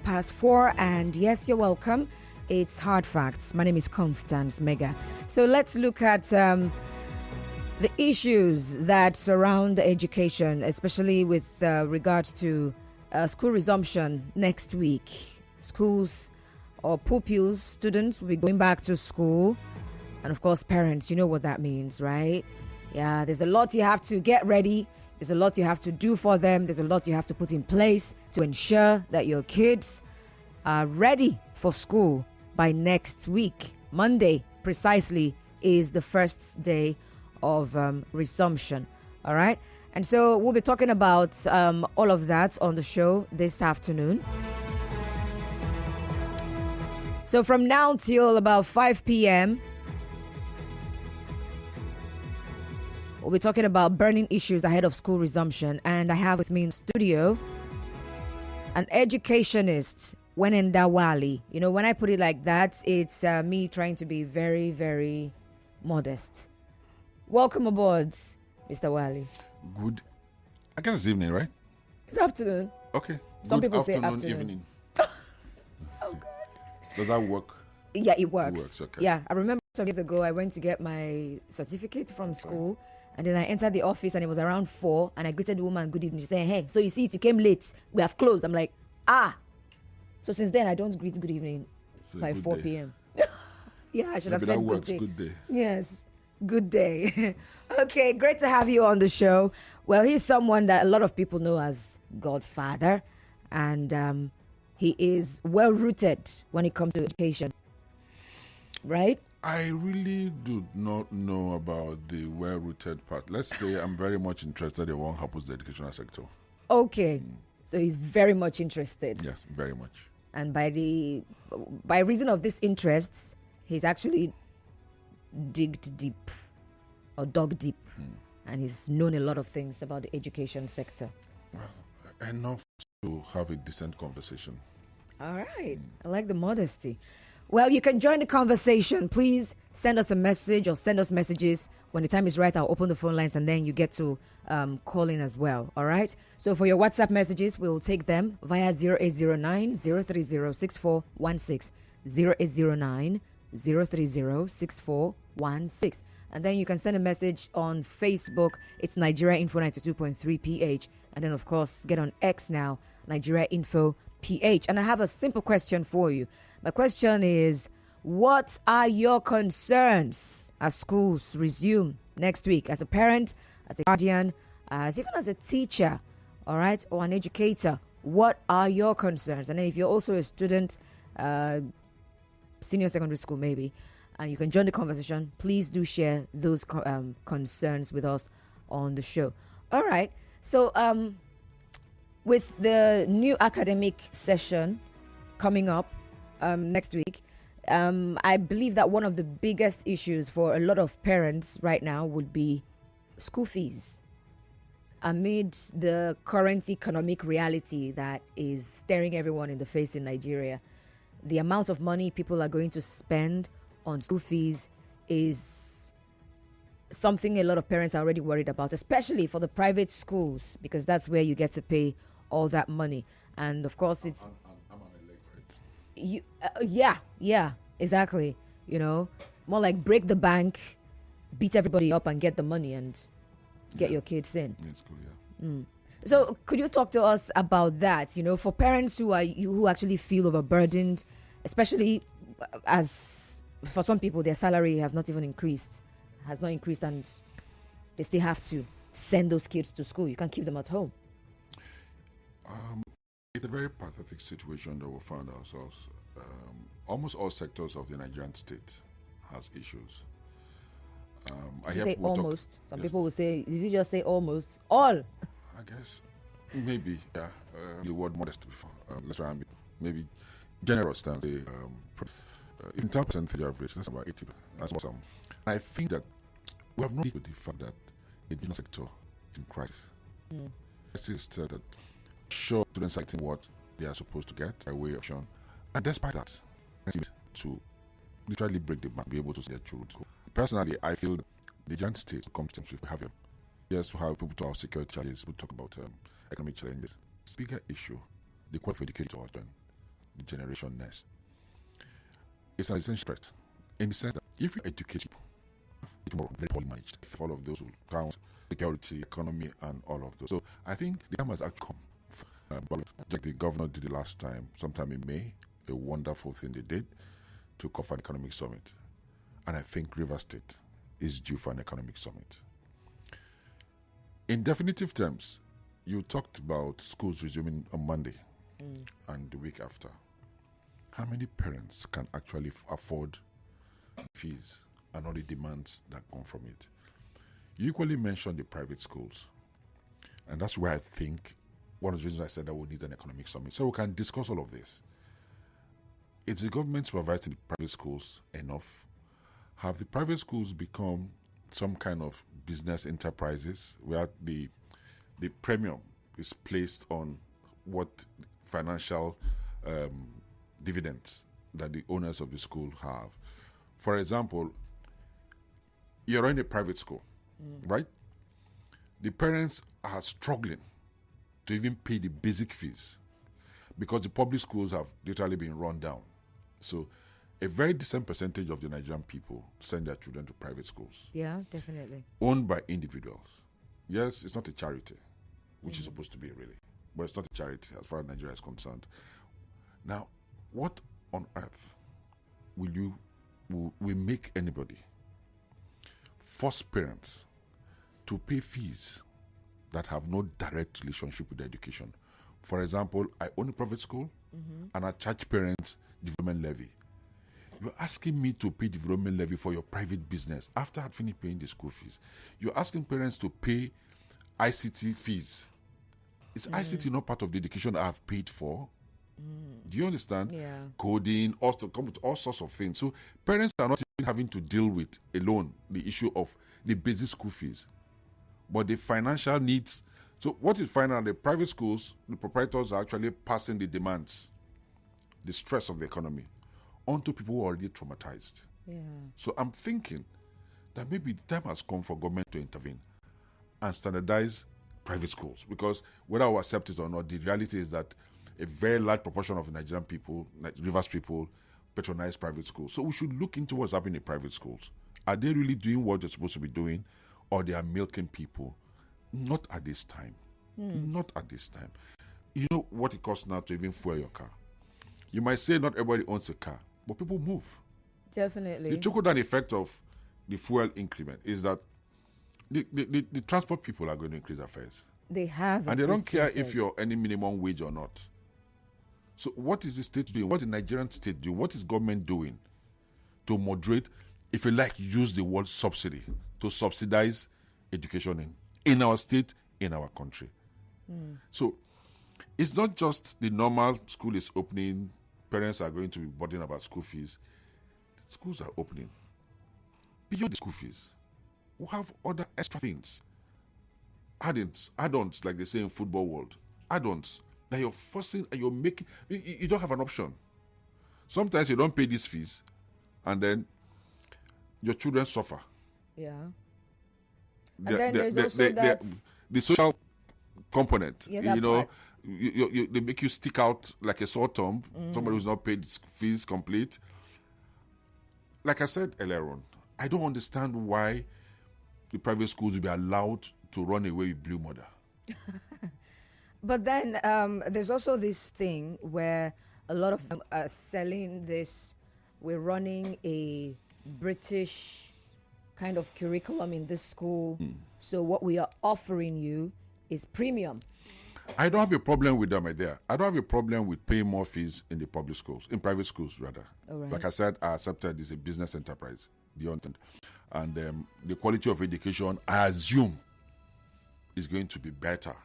4:05, and yes, you're welcome. It's Hard Facts. My name is Constance Mega. So let's look at the issues that surround education, especially with regards to school resumption next week. Schools or pupils, students will be going back to school. And of course, parents, you know what that means, right? Yeah, there's a lot you have to get ready. There's a lot you have to do for them. There's a lot you have to put in place to ensure that your kids are ready for school by next week. Monday, precisely, is the first day of resumption. All right? And so we'll be talking about all of that on the show this afternoon. So from now till about 5 p.m., we'll be talking about burning issues ahead of school resumption. And I have with me in studio an educationist, Wenenda Wali. You know, when I put it like that, it's me trying to be very, very modest. Welcome aboard, Mr. Wali. Good. I guess it's evening, right? It's afternoon. Okay. Some Good people say afternoon. Evening. Oh, God. Does that work? Yeah, it works. It works, okay. Yeah, I remember some years ago, I went to get my certificate from school. And then I entered the office and it was around 4. And I greeted the woman, good evening. She said, hey, so you see, you came late. We have closed. I'm like, So since then, I don't greet good evening by 4 p.m. Yeah, I should have said that works. good day. Good day. Yes, good day. Okay, great to have you on the show. Well, he's someone that a lot of people know as Godfather. And he is well-rooted when it comes to education. Right? I really do not know about the well-rooted part. Let's say I'm very much interested in what happens to the educational sector. Okay. So he's very much interested. Yes, very much. And by reason of this interests, he's actually dug deep. And he's known a lot of things about the education sector. Well, enough to have a decent conversation. All right. I like the modesty. Well, you can join the conversation. Please send us a message or send us messages. When the time is right, I'll open the phone lines and then you get to call in as well. All right? So for your WhatsApp messages, we will take them via 0809 030 6416. 0809 030 6416. And then you can send a message on Facebook. It's Nigeria Info 92.3 PH. And then, of course, get on X now, Nigeria Info PH. And I have a simple question for you. My question is, what are your concerns as schools resume next week? As a parent, as a guardian, even as a teacher, all right, or an educator, what are your concerns? And then if you're also a student, senior secondary school maybe, and you can join the conversation, please do share those concerns with us on the show. All right, so with the new academic session coming up next week, I believe that one of the biggest issues for a lot of parents right now would be school fees. Amid the current economic reality that is staring everyone in the face in Nigeria, the amount of money people are going to spend on school fees is something a lot of parents are already worried about, especially for the private schools, because that's where you get to pay all that money. And of course, it's yeah, exactly. You know, more like break the bank, beat everybody up, and get the money and get your kids in. It's cool, yeah. So, could you talk to us about that? You know, for parents who actually feel overburdened, especially as for some people their salary has not increased, and they still have to send those kids to school. You can't keep them at home. It's a very pathetic situation that we found ourselves. Almost all sectors of the Nigerian state has issues. Some people will say, did you just say almost? All? I guess. Maybe, yeah. The word modest before. Let's try and be maybe generous than say, in 10% the average, that's about 80. That's awesome. I think that we have no with the fact that the education sector is in crisis. I still said that sure students are getting what they are supposed to get by way of action. And despite that, to literally break the bank, be able to see their children school. Personally, I feel that the giant state comes to have them. Yes, we have people to have security challenges, we talk about economic challenges. Bigger issue, the quality for education to our children. the generation next. It's an essential threat in the sense that if you educate people, tomorrow very poorly managed, if all of those will count security, economy, and all of those. So I think the time has actually come. Like the governor did the last time, sometime in May, a wonderful thing they did to call for an economic summit. And I think Rivers State is due for an economic summit. In definitive terms, you talked about schools resuming on Monday and the week after. How many parents can actually afford fees and all the demands that come from it? You equally mentioned the private schools. And that's where I think one of the reasons I said that we need an economic summit. So we can discuss all of this. Is the government supervising the private schools enough? Have the private schools become some kind of business enterprises where the premium is placed on what financial dividends that the owners of the school have? For example, you're running a private school, right? The parents are struggling to even pay the basic fees because the public schools have literally been run down. So a very decent percentage of the Nigerian people send their children to private schools. Yeah, definitely. Owned by individuals. Yes, it's not a charity, which is supposed to be really, but it's not a charity as far as Nigeria is concerned. Now, what on earth will make anybody force parents to pay fees that have no direct relationship with education? For example, I own a private school and I charge parents development levy. You're asking me to pay development levy for your private business after I've finished paying the school fees. You're asking parents to pay ICT fees. Is ICT not part of the education I've paid for? Do you understand? Yeah. Coding, also come with all sorts of things. So parents are not even having to deal with alone the issue of the basic school fees, but the financial needs. So what is final? The private schools, the proprietors are actually passing the demands, the stress of the economy, onto people who are already traumatized. Yeah. So I'm thinking that maybe the time has come for government to intervene and standardize private schools, because whether we accept it or not, the reality is that a very large proportion of Nigerian people, Rivers people, patronize private schools. So we should look into what's happening in private schools. Are they really doing what they're supposed to be doing, or they are milking people? Not at this time. Not at this time. You know what it costs now to even fuel your car? You might say not everybody owns a car, but people move. Definitely. The trickle-down effect of the fuel increment is that the transport people are going to increase their fares. They have. And they don't care if you're earning minimum wage or not. So what is the state doing? What is the Nigerian state doing? What is government doing to moderate, if you like, use the word subsidy, to subsidize education in our state, in our country? So it's not just the normal school is opening, parents are going to be burdened about school fees. Schools are opening. Beyond the school fees, we have other extra things. Add-ons, like they say in football world. Add-ons that you're forcing and you're making. You don't have an option. Sometimes you don't pay these fees, and then your children suffer. Yeah. And then there's also that the social component. Yeah, You know, part. they make you stick out like a sore thumb. Somebody who's not paid fees complete. Like I said earlier on, I don't understand why the private schools will be allowed to run away with Blue Mother. But then there's also this thing where a lot of them are selling this. We're running a British kind of curriculum in this school. So what we are offering you is premium. I don't have a problem with that, my dear. I don't have a problem with paying more fees in the public schools, in private schools rather. All right. Like I said, I accepted it's a business enterprise beyond it. And the quality of education, I assume, is going to be better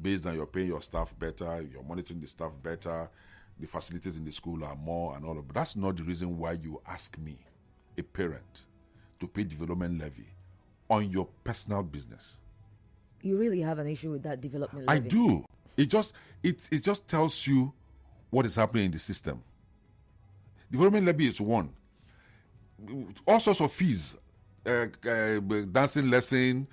based on you're paying your staff better, you're monitoring the staff better, the facilities in the school are more and all of that. But that's not the reason why you ask me, a parent, to pay development levy on your personal business. You really have an issue with that development I levy. do. It just tells you what is happening in the system. Development levy is one. All sorts of fees, dancing lesson,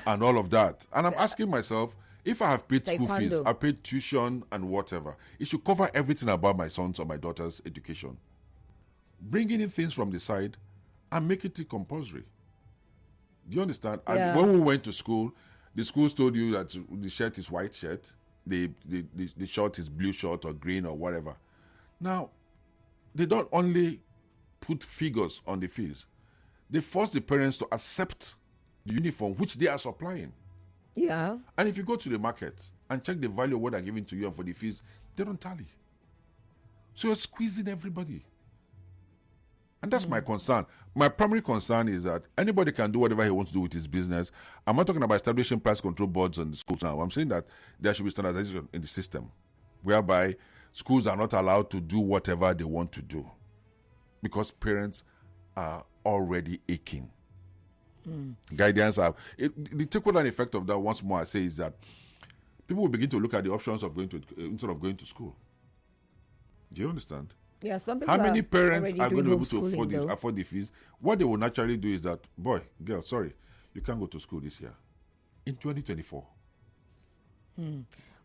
and all of that. And I'm asking myself, If I have paid school fees, Taekwondo. I paid tuition and whatever, it should cover everything about my son's or my daughter's education. Bringing in things from the side and make it compulsory. Do you understand? Yeah. And when we went to school, the schools told you that the shirt is white shirt, the short is blue short or green or whatever. Now, they don't only put figures on the fees. They force the parents to accept the uniform which they are supplying. Yeah. And if you go to the market and check the value of what they're giving to you and for the fees, they don't tally. So you're squeezing everybody. And that's my concern. My primary concern is that anybody can do whatever he wants to do with his business. I'm not talking about establishing price control boards in the schools now. I'm saying that there should be standardization in the system, whereby schools are not allowed to do whatever they want to do because parents are already aching. Guidance the trickle-down effect of that, once more I say, is that people will begin to look at the options of going to instead of going to school. Do you understand? Yeah, some people How many parents are going to be able to homeschooling, afford the fees? What they will naturally do is that, boy, girl, sorry, you can't go to school this year. In 2024.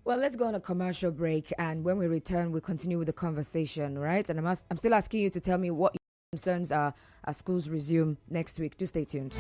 Well, let's go on a commercial break, and when we return, we'll continue with the conversation, right? And I'm still asking you to tell me what your concerns are as schools resume next week. Do stay tuned.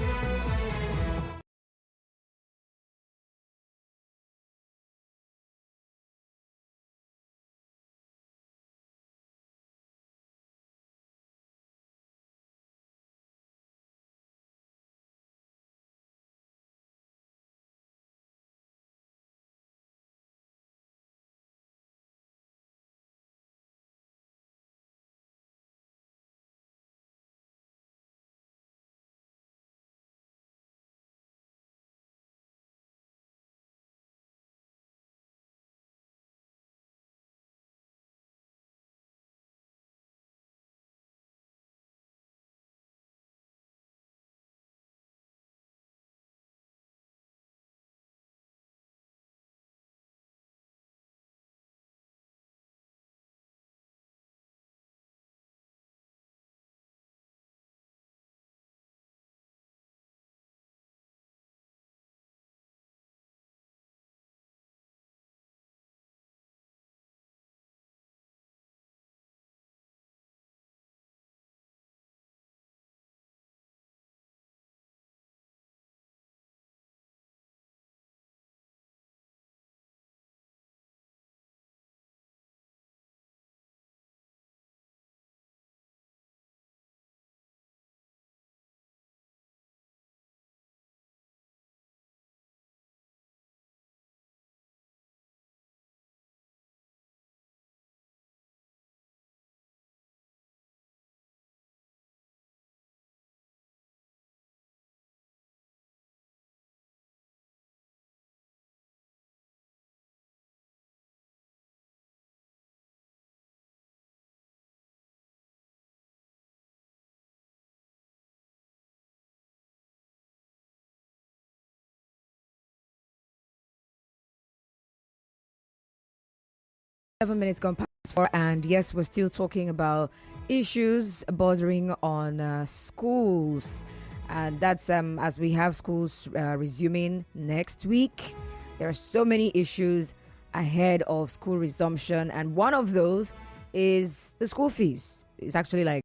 Minutes gone past 4, and yes, we're still talking about issues bordering on schools, and that's as we have schools resuming next week. There are so many issues ahead of school resumption, and one of those is the school fees. It's actually like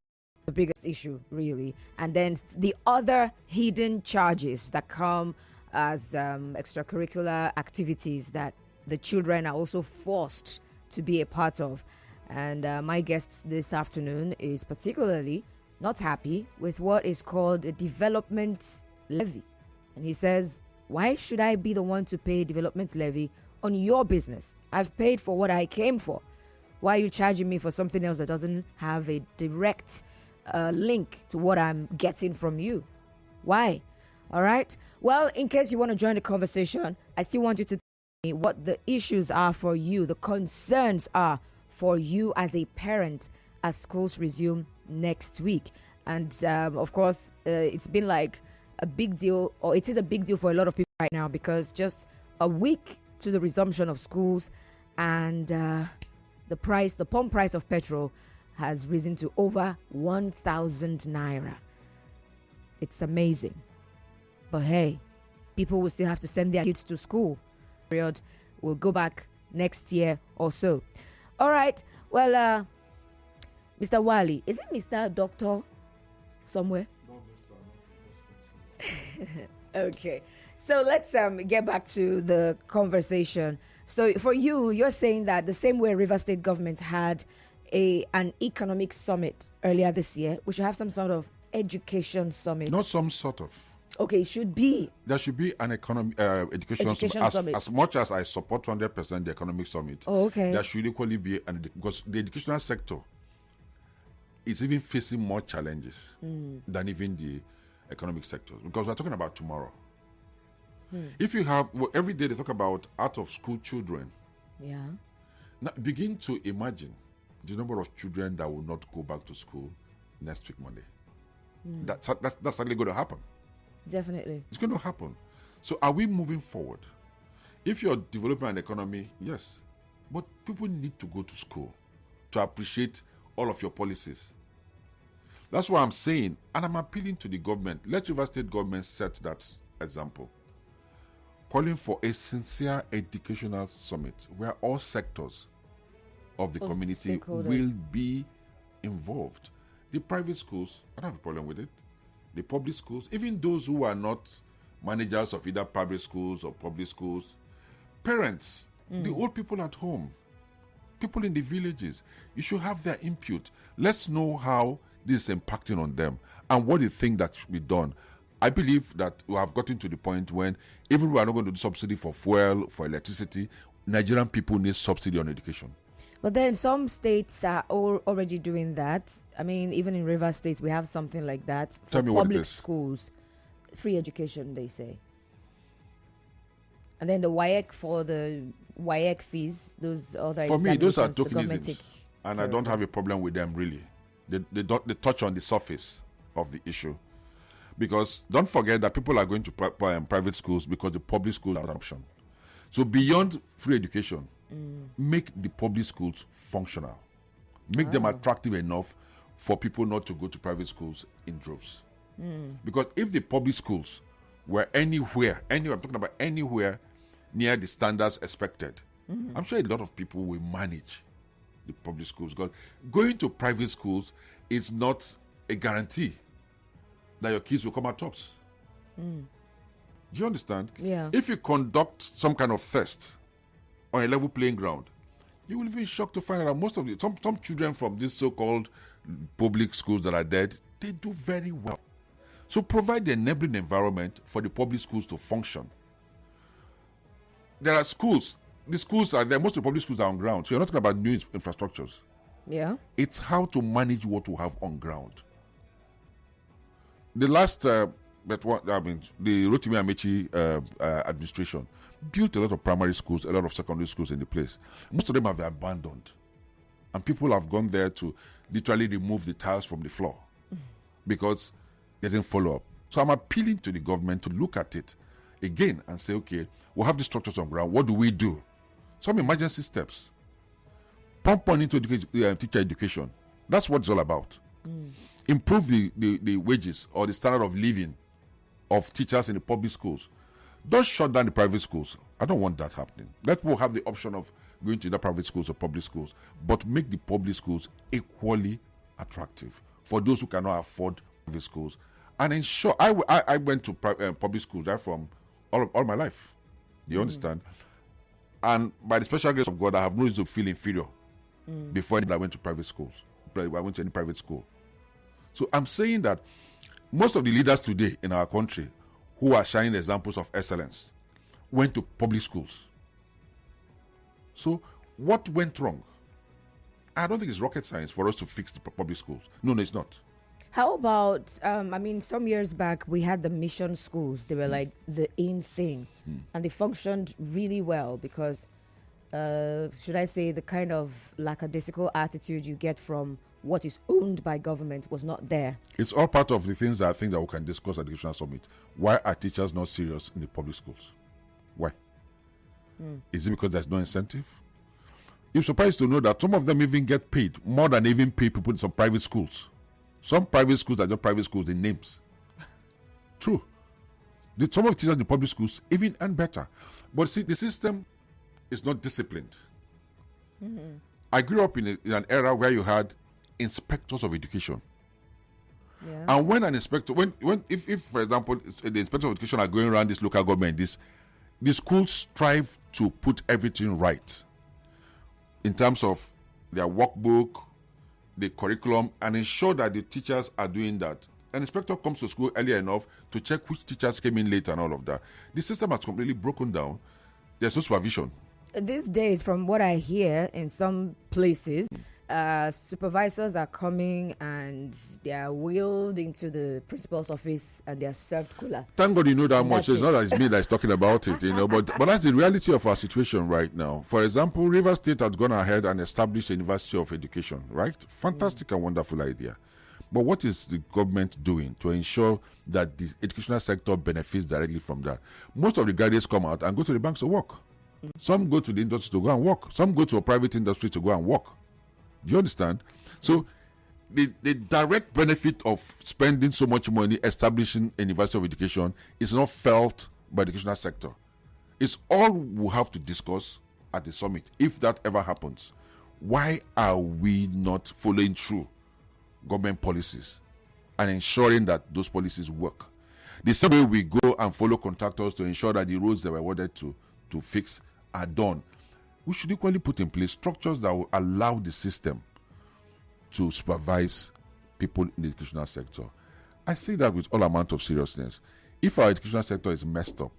the biggest issue, really, and then the other hidden charges that come as extracurricular activities that the children are also forced to be a part of. And my guest this afternoon is particularly not happy with what is called a development levy. And he says, why should I be the one to pay development levy on your business? I've paid for what I came for. Why are you charging me for something else that doesn't have a direct link to what I'm getting from you? Why? All right. Well, in case you want to join the conversation, I still want you to what the issues are for you, the concerns are for you as a parent as schools resume next week. And of course, it's been like a big deal, or it is a big deal for a lot of people right now, because just a week to the resumption of schools, and the pump price of petrol has risen to over 1,000 naira. It's amazing. But hey, people will still have to send their kids to school. we'll go back next year or so. All right. Well, Mr. Wali, is it Mr. Doctor somewhere? Okay. So let's get back to the conversation. So for you, you're saying that the same way River State government had an economic summit earlier this year, we should have some sort of education summit. Not some sort of. Okay, it should be. There should be an education summit. As much as I support 100% the economic summit, there should equally be, because the educational sector is even facing more challenges than even the economic sector. Because we're talking about tomorrow. If you have, every day they talk about out-of-school children. Yeah. Now begin to imagine the number of children that will not go back to school next week, Monday. That's certainly going to happen. Definitely. It's going to happen. So are we moving forward? If you're developing an economy, yes. But people need to go to school to appreciate all of your policies. That's what I'm saying. And I'm appealing to the government. Let River State government set that example. Calling for a sincere educational summit where all sectors of the community will be involved. The private schools, I don't have a problem with it. The public schools, even those who are not managers of either private schools or public schools, parents, the old people at home, people in the villages, you should have their input. Let's know how this is impacting on them and what they think that should be done. I believe that we have gotten to the point when even we are not going to do subsidy for fuel, for electricity, Nigerian people need subsidy on education. But then some states are already doing that. I mean, even in River State, we have something like that. For Tell me what it public is. schools, free education, they say. And then the WAEC for the WAEC fees, those other For me, those are examinations, tokenisms, and I don't have a problem with them really. They touch on the surface of the issue, because don't forget that people are going to private schools because the public schools are an option. So beyond free education, make the public schools functional, make them attractive enough for people not to go to private schools in droves. Because if the public schools were anywhere, I'm talking about anywhere near the standards expected, I'm sure a lot of people will manage the public schools. Because going to private schools is not a guarantee that your kids will come out tops. Do you understand? Yeah. If you conduct some kind of test on a level playing ground, you will be shocked to find out that most of some children from these so-called public schools that are dead, they do very well. So provide the enabling environment for the public schools to function. There are schools. The schools are there. Most of the public schools are on ground. So you're not talking about new infrastructures. Yeah. It's how to manage what we have on ground. The last, the Rotimi Amechi administration built a lot of primary schools, a lot of secondary schools in the place. Most of them have been abandoned. And people have gone there to literally remove the tiles from the floor because there's no follow-up. So I'm appealing to the government to look at it again and say, okay, we'll have the structures on ground. What do we do? Some emergency steps. Pump money into teacher education. That's what it's all about. Improve the wages or the standard of living of teachers in the public schools. Don't shut down the private schools. I don't want that happening. Let people have the option of going to the private schools or public schools, but make the public schools equally attractive for those who cannot afford private schools. And ensure, I went to public schools right from all my life. Do you understand? And by the special grace of God, I have no reason to feel inferior before I went to private schools. I went to any private school. So I'm saying that most of the leaders today in our country who are shining examples of excellence went to public schools. So what went wrong? I don't think it's rocket science for us to fix the public schools. No, it's not. How about, some years back, we had the mission schools. They were like the in thing. And they functioned really well because, should I say, the kind of lackadaisical attitude you get from what is owned by government was not there. It's all part of the things that I think that we can discuss at the Educational Summit. Why are teachers not serious in the public schools? Why? Is it because there's no incentive? You're surprised to know that some of them even get paid more than they even pay people in some private schools. Some private schools are just private schools in names. True. Some of the teachers in the public schools even earn better. But see, the system is not disciplined. I grew up in an era where you had inspectors of education. Yeah. And when an inspector, if for example, the inspector of education are going around this local government, the schools strive to put everything right in terms of their workbook, the curriculum, and ensure that the teachers are doing that. An inspector comes to school early enough to check which teachers came in late and all of that. The system has completely broken down. There's no supervision. These days, from what I hear in some places, supervisors are coming and they are wheeled into the principal's office and they are served cooler. Thank God you know that much. That's It's not that it's me that's talking about it, but that's the reality of our situation right now. For example, River State has gone ahead and established a University of Education, right? Fantastic and wonderful idea. But what is the government doing to ensure that the educational sector benefits directly from that? Most of the graduates come out and go to the banks to work. Some go to the industry to go and work. Some go to a private industry to go and work. Do you understand? So the direct benefit of spending so much money establishing a University of Education is not felt by the educational sector. It's all we'll have to discuss at the summit. If that ever happens, why are we not following through government policies and ensuring that those policies work? The same way we go and follow contractors to ensure that the roads that were awarded to fix are done. We should equally put in place structures that will allow the system to supervise people in the educational sector. I say that with all amount of seriousness. If our educational sector is messed up,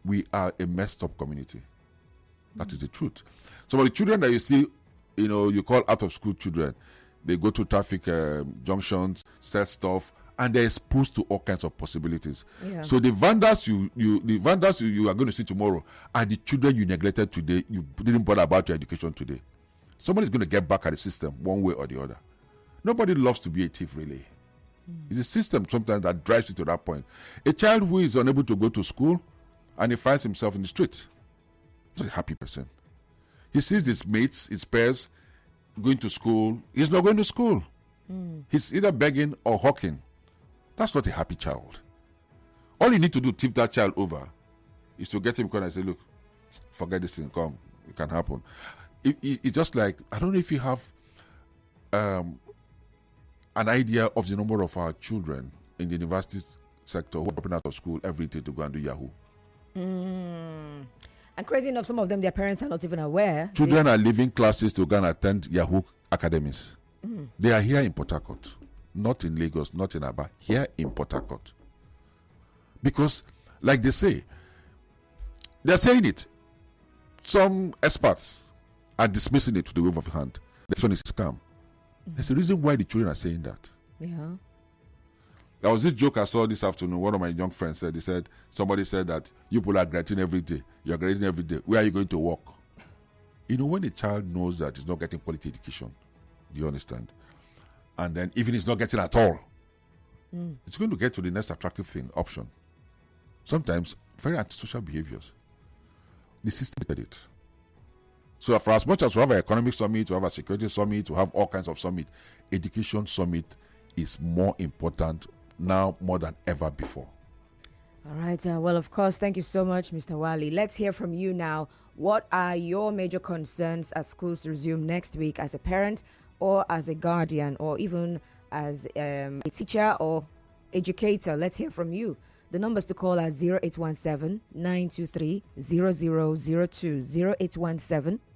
we are a messed up community. That is the truth. So for the children that you see, you call out of school children, they go to traffic junctions, sell stuff, and they're exposed to all kinds of possibilities. Yeah. So the vandals you are going to see tomorrow are the children you neglected today. You didn't bother about your education today. Somebody's going to get back at the system one way or the other. Nobody loves to be a thief, really. It's a system sometimes that drives you to that point. A child who is unable to go to school and he finds himself in the street, he's a happy person. He sees his mates, his peers going to school. He's not going to school. He's either begging or hawking. That's not a happy child. All you need to do to tip that child over is to get him corner and say, look, forget this thing, come, it can happen. It's just like, I don't know if you have an idea of the number of our children in the university sector who are dropping out of school every day to go and do Yahoo. And crazy enough, some of them, their parents are not even aware. Children are leaving classes to go and attend Yahoo academies. They are here in Port Harcourt. Not in Lagos, not in Aba, here in Port Harcourt. Because, like they say, they're saying it. Some experts are dismissing it to the wave of the hand. The election is a scam. There's a reason why the children are saying that. Yeah. There was this joke I saw this afternoon. One of my young friends said, somebody said that you people are graduating every day. You're graduating every day. Where are you going to work? When a child knows that he's not getting quality education, do you understand? And then even he's not getting at all, it's going to get to the next attractive option. Sometimes very antisocial behaviors. The system did it. So for as much as we have an economic summit, we have a security summit, we have all kinds of summit, education summit is more important now more than ever before. All right. Well, of course, thank you so much, Mr. Wali. Let's hear from you now. What are your major concerns as schools resume next week as a parent or as a guardian or even as a teacher or educator? Let's hear from you. The numbers to call are 0817-923-0002,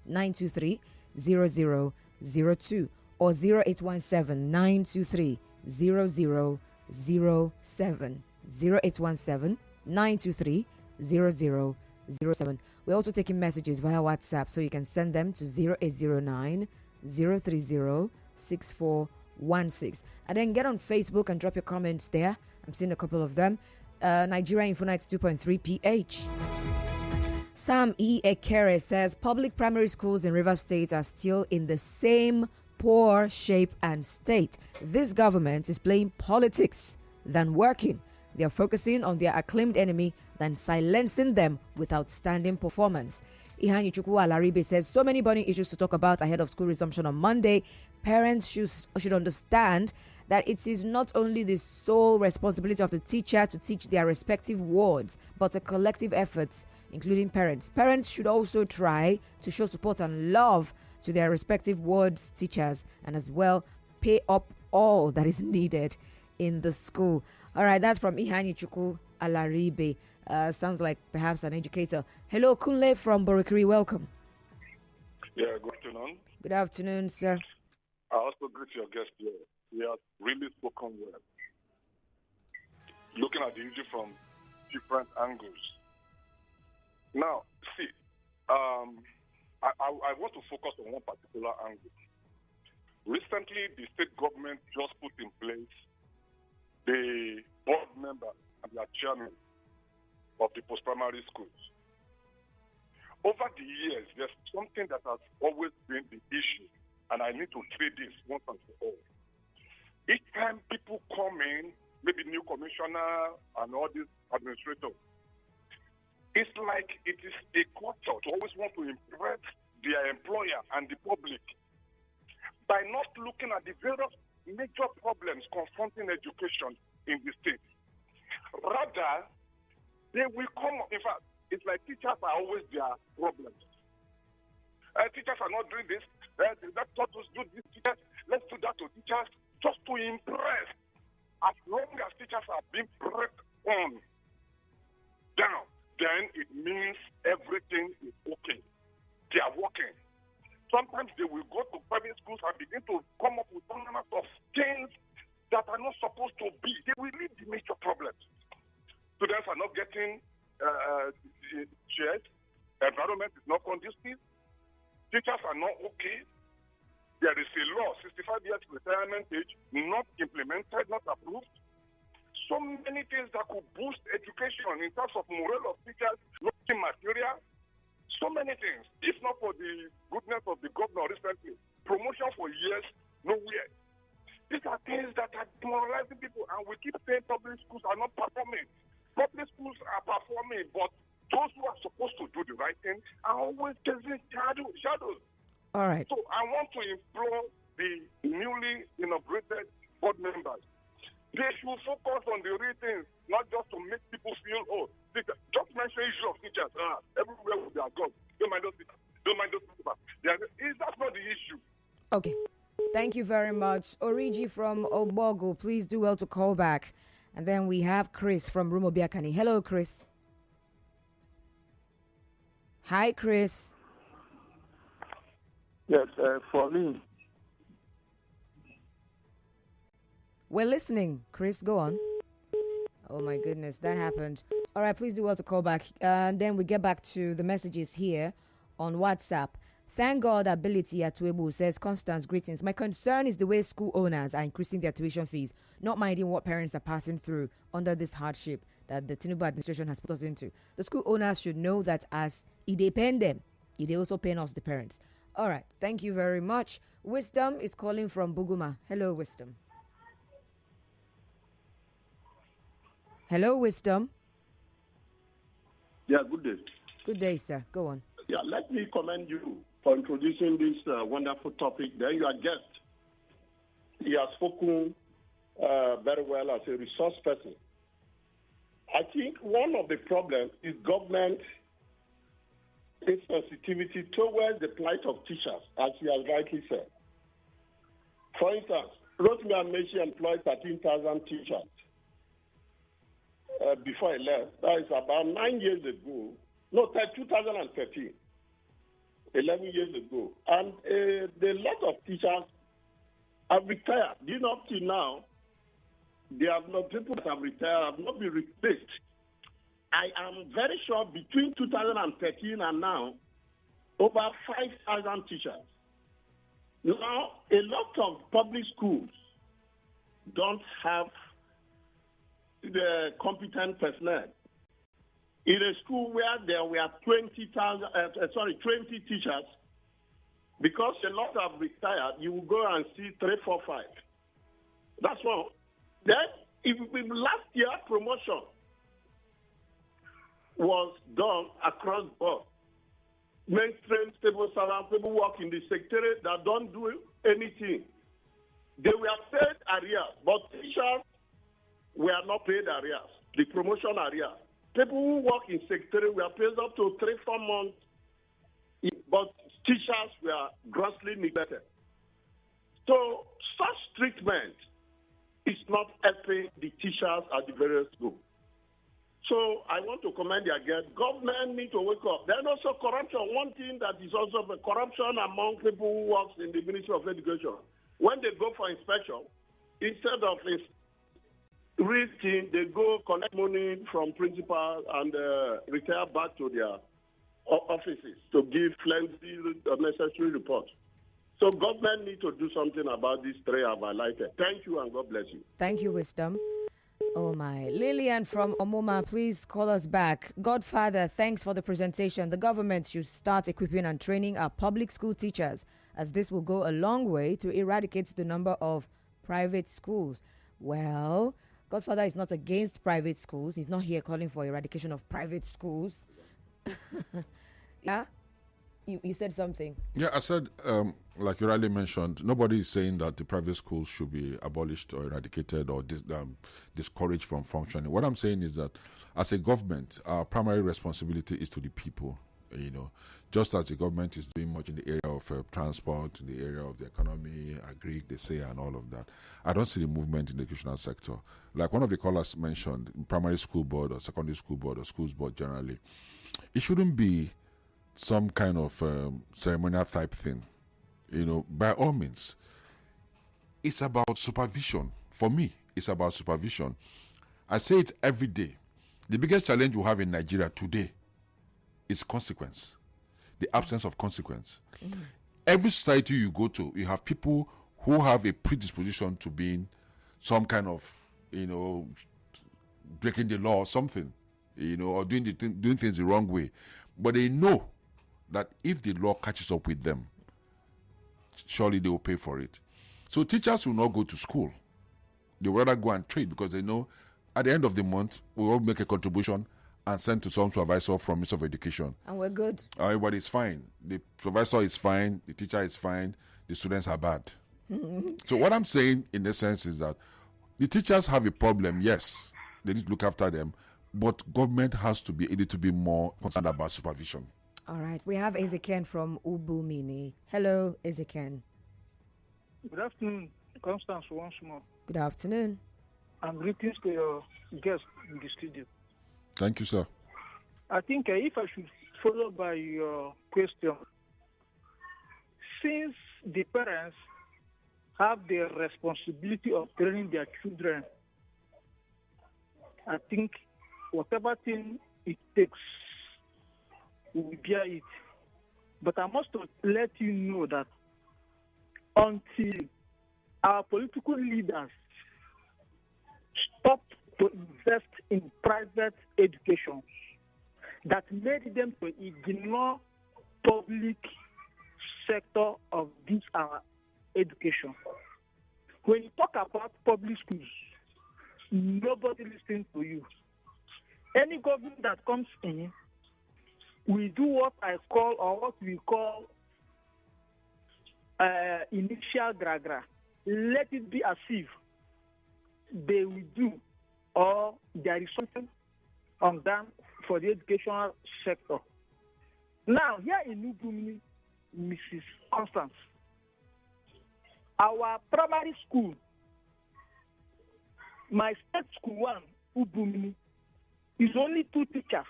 0817-923-0002 or 0817-923-0007, 0817-923-0007. We're also taking messages via WhatsApp, so you can send them to 0809-030-6416. And then get on Facebook and drop your comments there. I'm seeing a couple of them. Nigeria Info 92.3 PH. Sam E. Ekere says public primary schools in Rivers State are still in the same poor shape and state. This government is playing politics than working. They are focusing on their acclaimed enemy than silencing them with outstanding performance. Ihanyi Chukwu Alaribe says so many burning issues to talk about ahead of school resumption on Monday. Parents should understand that it is not only the sole responsibility of the teacher to teach their respective wards, but a collective effort including parents. Parents should also try to show support and love to their respective wards teachers and as well pay up all that is needed in the school. All right, that's from Ihani Chuku Alaribe. Sounds like perhaps an educator. Hello, Kunle from Borikiri. Welcome. Yeah, good afternoon. Good afternoon, sir. I also greet your guest here. He has really spoken well. Looking at the issue from different angles. Now, see, I want to focus on one particular angle. Recently, the state government just put in place the board member and their chairman of the post-primary schools. Over the years, there's something that has always been the issue, and I need to say this once and for all. Each time people come in, maybe new commissioner and all these administrators, it's like it is a culture to always want to impress their employer and the public by not looking at the various major problems confronting education in the state. Rather, they will come, in fact, it's like teachers are always their problems. Teachers are not doing this. That taught us do this. Teachers, let's do that to teachers just to impress. As long as teachers are being pressed on down, then it means everything is okay. They are working. Sometimes they will go to private schools and begin to come up with some amount of things that are not supposed to be. They will lead the major problems. Students are not getting chairs. Environment is not conducive. Teachers are not okay. There is a law, 65 years retirement age, not implemented, not approved. So many things that could boost education in terms of morale of teachers, learning material. So many things. If not for the goodness of the governor recently, promotion for years, nowhere. These are things that are demoralizing people, and we keep saying public schools are not performing. Public schools are performing, but those who are supposed to do the right thing are always chasing shadows. All right. So I want to implore the newly inaugurated board members. They should focus on the real things, not just to make people feel, just mention issue of teachers. Everywhere with their God. Don't mind those people. Don't mind those people. That's not the issue. Okay. Thank you very much. Origi from Obogo, please do well to call back. And then we have Chris from Rumobiakani. Hello, Chris. Hi, Chris. Yes, for me. We're listening. Chris, go on. Oh, my goodness, that happened. All right, please do well to call back. And then we get back to the messages here on WhatsApp. Thank God Ability at Tuebu says, Constance, greetings. My concern is the way school owners are increasing their tuition fees, not minding what parents are passing through under this hardship that the Tinubu administration has put us into. The school owners should know that as it depends them, it also paying us, the parents. All right, thank you very much. Wisdom is calling from Buguma. Hello, Wisdom. Hello, Wisdom. Yeah, good day. Good day, sir. Go on. Yeah, let me commend you for introducing this wonderful topic. Then your guest, he has spoken very well as a resource person. I think one of the problems is government insensitivity towards the plight of teachers, as he has rightly said. For instance, Rotimi Amechi employed 13,000 teachers before he left. That is about 9 years ago. No, 2013. 11 years ago. And a lot of teachers have retired. You know, up to now, people that have retired have not been replaced. I am very sure between 2013 and now, over 5,000 teachers. Now, a lot of public schools don't have the competent personnel. In a school where there were 20 teachers, because a lot have retired, you will go and see 3, 4, 5. That's one. Then, if last year promotion was done across the board, mainstream stable servants, people work in the secretariat that don't do anything. They were paid arrears, but teachers were not paid arrears, the promotion arrears. People who work in secretary were paid up to 3-4 months, but teachers were grossly neglected. So such treatment is not helping the teachers at the various schools. So I want to commend you again. Government need to wake up. There's also corruption. One thing that is also corruption among people who work in the Ministry of Education. When they go for inspection, instead of reading, they go collect money from principal and retire back to their offices to give plenty necessary reports. So government need to do something about this three I've highlighted. Thank you and God bless you. Thank you, Wisdom. Oh my. Lillian from Omoma, please call us back. Godfather, thanks for the presentation. The government should start equipping and training our public school teachers, as this will go a long way to eradicate the number of private schools. Well, Godfather is not against private schools. He's not here calling for eradication of private schools. Yeah? You said something. Yeah, I said, like you rightly mentioned, nobody is saying that the private schools should be abolished or eradicated or discouraged from functioning. What I'm saying is that as a government, our primary responsibility is to the people. You know, just as the government is doing much in the area of transport, in the area of the economy, agri, they say, and all of that, I don't see the movement in the educational sector. Like one of the callers mentioned, primary school board or secondary school board or schools board generally, it shouldn't be some kind of ceremonial type thing. You know, by all means, it's about supervision. For me, it's about supervision. I say it every day. The biggest challenge we have in Nigeria today is consequence, the absence of consequence. Mm-hmm. Every society you go to, you have people who have a predisposition to being some kind of, you know, breaking the law or something, you know, or doing things the wrong way. But they know that if the law catches up with them, surely they will pay for it. So teachers will not go to school. They will rather go and trade because they know at the end of the month, we will make a contribution and send to some supervisor from Ministry of Education. And we're good. Everybody is fine. The supervisor is fine. The teacher is fine. The students are bad. So what I'm saying in essence is that the teachers have a problem. Yes, they need to look after them. But government has to be able to be more concerned about supervision. All right. We have Ezekiel from Ubumini. Hello, Ezekiel. Good afternoon, Constance, once more. Good afternoon. And greetings to your guest in the studio. Thank you, sir. I think if I should follow by your question, since the parents have the responsibility of training their children, I think whatever thing it takes, we will bear it. But I must let you know that until our political leaders stop to invest in private education, that made them to ignore public sector of this our education. When you talk about public schools, nobody listens to you. Any government that comes in, we do what I call, or what we call, initial gra-gra. Let it be as if they will do, or there is something on them for the educational sector. Now, here in Ubumini, Mrs. Constance, our primary school, my state school one, Ubumini, is only 2 teachers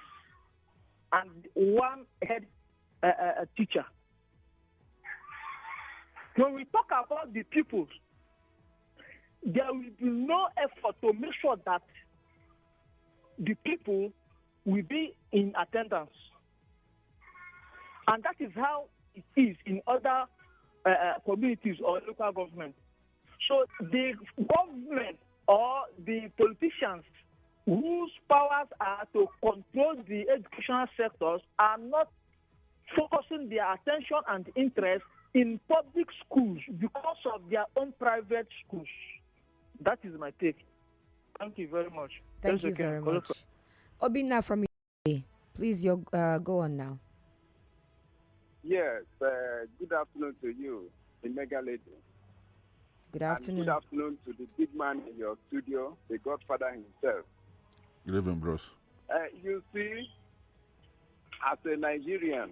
and 1 head teacher. When we talk about the pupils, there will be no effort to make sure that the people will be in attendance. And that is how it is in other communities or local government. So the government or the politicians whose powers are to control the educational sectors are not focusing their attention and interest in public schools because of their own private schools. That is my take. Thank you very much. Thank you very much. Obina from you, please go on now. Yes, good afternoon to you, the Mega Lady. Good afternoon. And good afternoon to the big man in your studio, the Godfather himself. Good evening, bros. You see, as a Nigerian,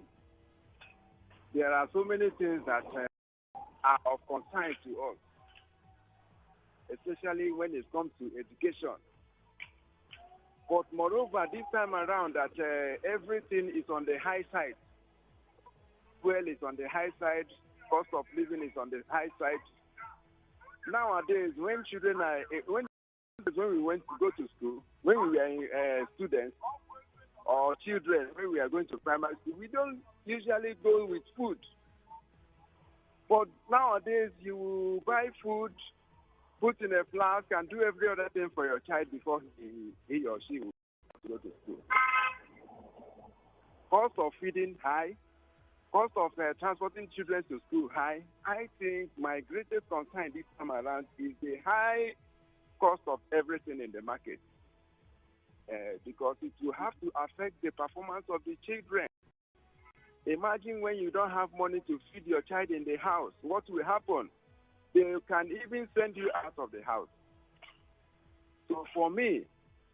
there are so many things that are of concern to us, especially when it comes to education. But moreover, this time around, that everything is on the high side. Fuel is on the high side. Cost of living is on the high side. Nowadays, when children are when we went to go to school, when we are students or children, when we are going to primary school, we don't usually go with food. But nowadays, you buy food, put in a flask, and do every other thing for your child before he or she will go to school. Cost of feeding high, cost of transporting children to school high. I think my greatest concern this time around is the high cost of everything in the market, because it will have to affect the performance of the children. Imagine when you don't have money to feed your child in the house, what will happen? They can even send you out of the house. So for me,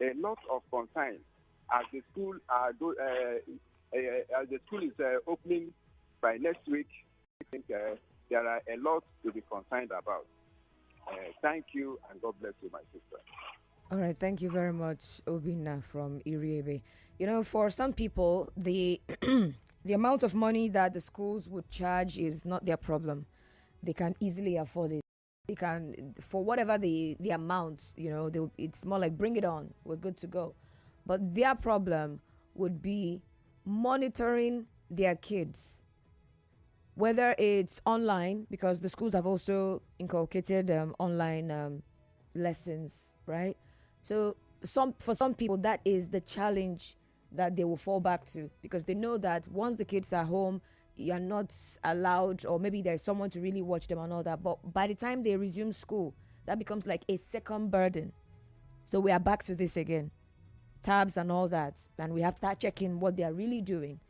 a lot of concern as the school is opening by next week. I think there are a lot to be concerned about. Thank you, and God bless you, my sister. All right, thank you very much, Obina from Iriebe. You know, for some people, the the amount of money that the schools would charge is not their problem. They can easily afford it. They can, for whatever the amount, you know, it's more like bring it on, we're good to go. But their problem would be monitoring their kids, whether it's online, because the schools have also inculcated online lessons, right? So for some people, that is the challenge that they will fall back to, because they know that once the kids are home, you're not allowed, or maybe there's someone to really watch them and all that. But by the time they resume school, that becomes like a second burden. So we are back to this again, tabs and all that. And we have to start checking what they are really doing.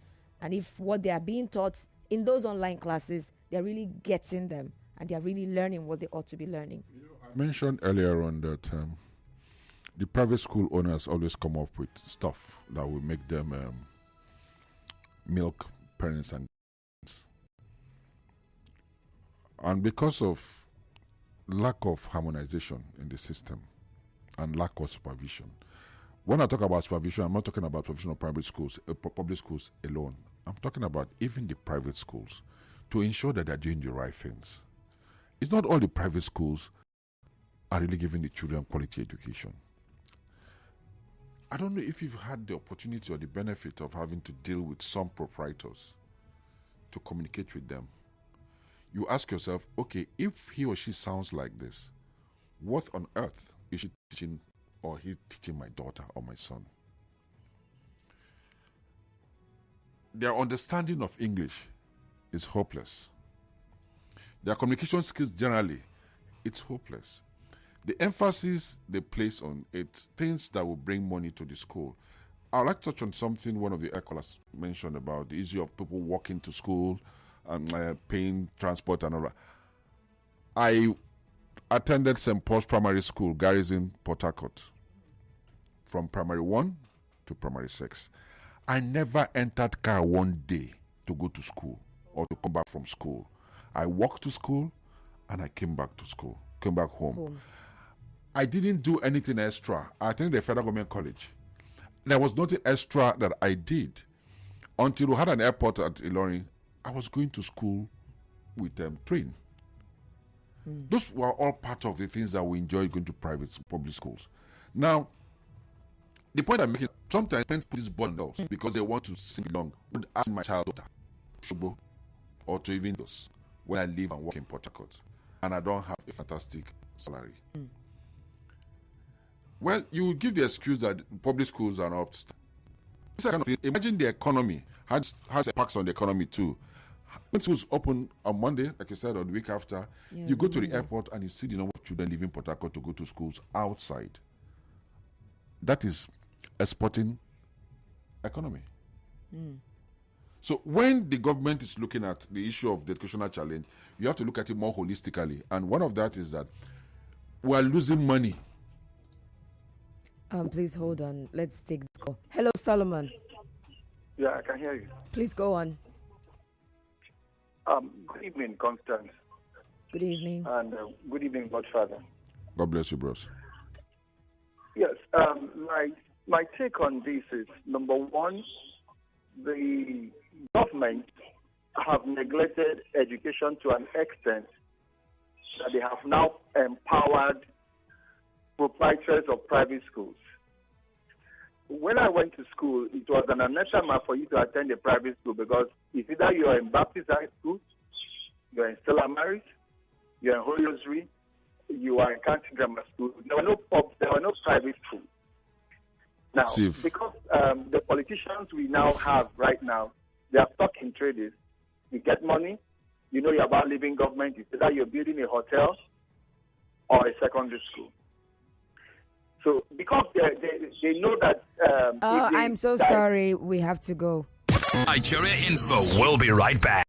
And if what they are being taught in those online classes, they're really getting them and they're really learning what they ought to be learning. You know, I mentioned earlier on that the private school owners always come up with stuff that will make them milk parents and because of lack of harmonization in the system and lack of supervision. When I talk about supervision, I'm not talking about supervision of private schools, public schools alone. I'm talking about even the private schools, to ensure that they're doing the right things. It's not all the private schools are really giving the children quality education. I don't know if you've had the opportunity or the benefit of having to deal with some proprietors to communicate with them. You ask yourself, okay, if he or she sounds like this, what on earth is she teaching or he teaching my daughter or my son? Their understanding of English is hopeless. Their communication skills generally, it's hopeless. The emphasis they place on it, things that will bring money to the school. I'd like to touch on something one of the callers mentioned about the issue of people walking to school and paying transport and all that. I attended St. Paul's Primary School, Garrison, Port Harcourt, from primary 1 to primary 6. I never entered car one day to go to school or to come back from school. I walked to school and I came back home. I didn't do anything extra. I attended the Federal Government College. There was nothing extra that I did until we had an airport at Ilorin. I was going to school with train. Those were all part of the things that we enjoy going to public schools. Now, the point I'm making, sometimes parents put this bundle because they want to sing along. I would ask my child to or to even those when I live and work in Port Harcourt and I don't have a fantastic salary. Well, you give the excuse that public schools are not. Imagine the economy has impacts on the economy too. When schools open on Monday, like you said, or the week after, you go to the airport and you see the number of children leaving Port Harcourt to go to schools outside. That is exporting economy. So when the government is looking at the issue of the educational challenge, you have to look at it more holistically. And one of that is that we are losing money. Please hold on. Let's take this call. Hello, Solomon. Yeah, I can hear you. Please go on. Good evening, Constance. Good evening. And good evening, Godfather. God bless you, bros. Yes, my take on this is, number one, the government have neglected education to an extent that they have now empowered proprietors of private schools. When I went to school, it was an anathema for you to attend a private school because it's either you're in Baptist high school, you're in Stella Maris, you're in Holy Rosary, you are in County Grammar School. There were no private schools. Now, because the politicians we now have right now, they are stuck in traders. You get money, you know you're about leaving government, it's either you're building a hotel or a secondary school. So because they know that... I'm so sorry. We have to go. Nigeria Info. We'll be right back.